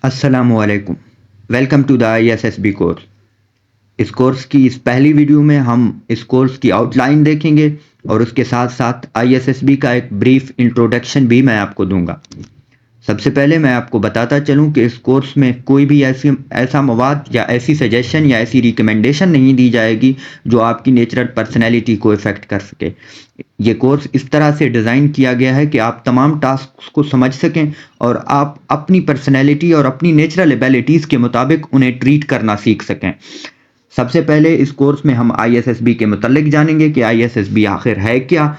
السلام علیکم، welcome to the ISSB course. اس کورس کی اس پہلی ویڈیو میں ہم اس کورس کی آؤٹ لائن دیکھیں گے اور اس کے ساتھ ساتھ ISSB کا ایک بریف انٹروڈکشن بھی میں آپ کو دوں گا۔ سب سے پہلے میں آپ کو بتاتا چلوں کہ اس کورس میں کوئی بھی ایسا مواد یا ایسی سجیشن یا ایسی ریکمنڈیشن نہیں دی جائے گی جو آپ کی نیچرل پرسنالٹی کو افیکٹ کر سکے۔ یہ کورس اس طرح سے ڈیزائن کیا گیا ہے کہ آپ تمام ٹاسکس کو سمجھ سکیں اور آپ اپنی پرسنالٹی اور اپنی نیچرل ایبیلٹیز کے مطابق انہیں ٹریٹ کرنا سیکھ سکیں۔ سب سے پہلے اس کورس میں ہم ISSB کے متعلق جانیں گے کہ ISSB آخر ہے کیا۔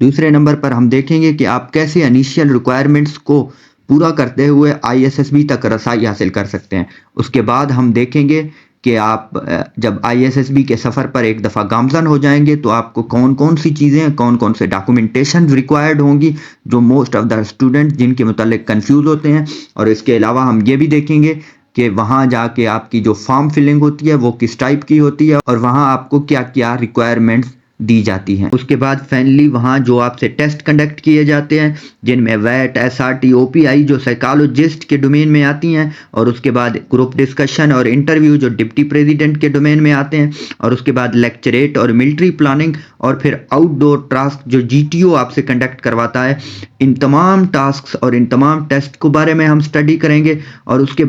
دوسرے نمبر پر ہم دیکھیں گے کہ آپ کیسے انیشیل ریکوائرمنٹس کو پورا کرتے ہوئے ISSB تک رسائی حاصل کر سکتے ہیں۔ اس کے بعد ہم دیکھیں گے کہ آپ جب ISSB کے سفر پر ایک دفعہ گامزن ہو جائیں گے تو آپ کو کون کون سی چیزیں، کون کون سے ڈاکومنٹیشن ریکوائرڈ ہوں گی جو موسٹ آف دا اسٹوڈنٹ جن کے متعلق کنفیوز ہوتے ہیں۔ اور اس کے علاوہ ہم یہ بھی دیکھیں گے کہ وہاں جا کے آپ کی جو فارم فلنگ ہوتی ہے وہ کس ٹائپ کی ہوتی ہے اور وہاں آپ کو کیا کیا ریکوائرمنٹس دی جاتی ہیں۔ اس کے بعد فائنلی وہاں جو آپ سے ٹیسٹ کنڈکٹ کیے جاتے ہیں جن میں ویٹ، SRT، OPI جو سائیکالوجسٹ کے ڈومین میں آتی ہیں، اور اس کے بعد گروپ ڈسکشن اور انٹرویو جو ڈپٹی پریزیڈنٹ کے ڈومین میں آتے ہیں، اور اس کے بعد لیکچریٹ اور ملٹری پلاننگ، اور پھر آؤٹ ڈور ٹاسک جو GTO آپ سے کنڈکٹ کرواتا ہے۔ ان تمام ٹاسکس اور ان تمام ٹیسٹ کے بارے میں ہم اسٹڈی کریں گے، اور اس کے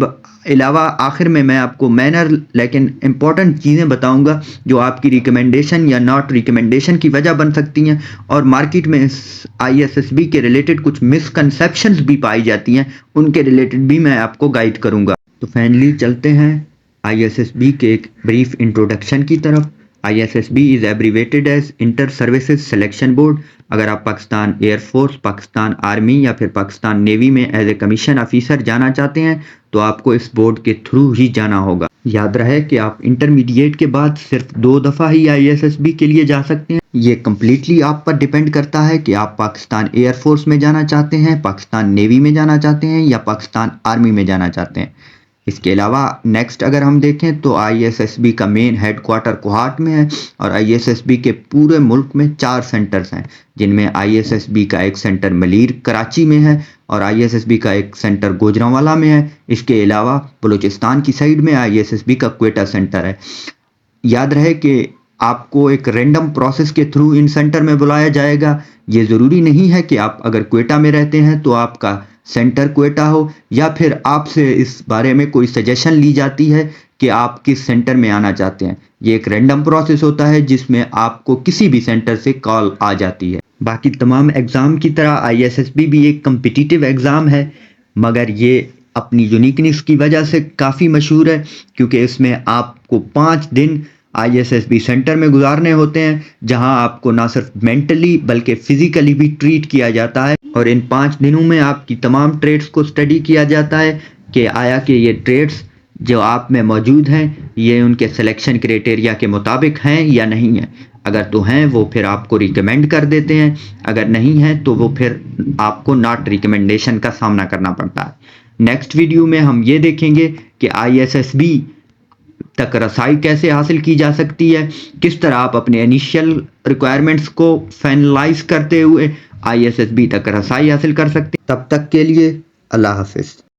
علاوہ آخر میں آپ کو مینر لیکن امپورٹنٹ چیزیں بتاؤں گا جو آپ کی ریکمنڈیشن یا ناٹ ریکمنڈیشن کی وجہ بن سکتی ہیں، اور مارکیٹ میں ISSB کے ریلیٹڈ کچھ مسکنسیپشنز بھی پائی جاتی ہیں، ان کے ریلیٹڈ بھی میں آپ کو گائیڈ کروں گا۔ تو فائنلی چلتے ہیں ISSB کے ایک بریف انٹروڈکشن کی طرف۔ ISSB is abbreviated as Inter Services Selection Board۔ اگر آپ Pakistan air force, Pakistan army یا پھر پاکستان نیوی میں ایز اے کمیشن آفیسر جانا چاہتے ہیں تو آپ کو اس بورڈ کے تھرو ہی جانا ہوگا۔ یاد رہے کہ آپ انٹرمیڈیٹ کے بعد صرف 2 دفعہ ہی ISSB کے لیے جا سکتے ہیں۔ یہ کمپلیٹلی آپ پر ڈیپینڈ کرتا ہے کہ آپ پاکستان ایئر فورس میں جانا چاہتے ہیں، پاکستان نیوی میں جانا چاہتے ہیں یا پاکستان آرمی میں جانا چاہتے ہیں۔ اس کے علاوہ نیکسٹ اگر ہم دیکھیں تو ISSB کا مین ہیڈ کوارٹر کوہاٹ میں ہے، اور ISSB کے پورے ملک میں 4 سینٹرز ہیں، جن میں ISSB کا ایک سینٹر ملیر کراچی میں ہے، اور ISSB کا ایک سینٹر گوجرانوالا میں ہے۔ اس کے علاوہ بلوچستان کی سائیڈ میں ISSB کا کوئٹہ سینٹر ہے۔ یاد رہے کہ آپ کو ایک رینڈم پروسیس کے تھرو ان سینٹر میں بلایا جائے گا۔ یہ ضروری نہیں ہے کہ آپ اگر کوئٹہ میں رہتے ہیں تو آپ کا سینٹر کوئٹہ ہو، یا پھر آپ سے اس بارے میں کوئی سجیشن لی جاتی ہے کہ آپ کس سینٹر میں آنا چاہتے ہیں۔ یہ ایک رینڈم پروسیس ہوتا ہے جس میں آپ کو کسی بھی سینٹر سے کال آ جاتی ہے۔ باقی تمام ایگزام کی طرح ISSB بھی ایک کمپٹیٹیو ایگزام ہے، مگر یہ اپنی یونیکنیس کی وجہ سے کافی مشہور ہے، کیونکہ اس میں آپ کو 5 دن ISSB سینٹر میں گزارنے ہوتے ہیں، جہاں آپ کو نہ صرف مینٹلی بلکہ فزیکلی بھی ٹریٹ کیا جاتا ہے، اور ان 5 دنوں میں آپ کی تمام ٹریٹس کو اسٹڈی کیا جاتا ہے کہ آیا کہ یہ ٹریٹس جو آپ میں موجود ہیں یہ ان کے سلیکشن کرائٹیریا کے مطابق ہیں یا نہیں ہیں۔ اگر تو ہیں وہ پھر آپ کو ریکمینڈ کر دیتے ہیں، اگر نہیں ہیں تو وہ پھر آپ کو ناٹ ریکمنڈیشن کا سامنا کرنا پڑتا ہے۔ نیکسٹ ویڈیو میں ہم یہ دیکھیں گے کہ ISSB تک رسائی کیسے حاصل کی جا سکتی ہے، کس طرح آپ اپنے انیشیل ریکوائرمنٹس کو فائنلائز کرتے ہوئے ISSB تک رسائی حاصل کر سکتے ہیں۔ تب تک کے لیے اللہ حافظ۔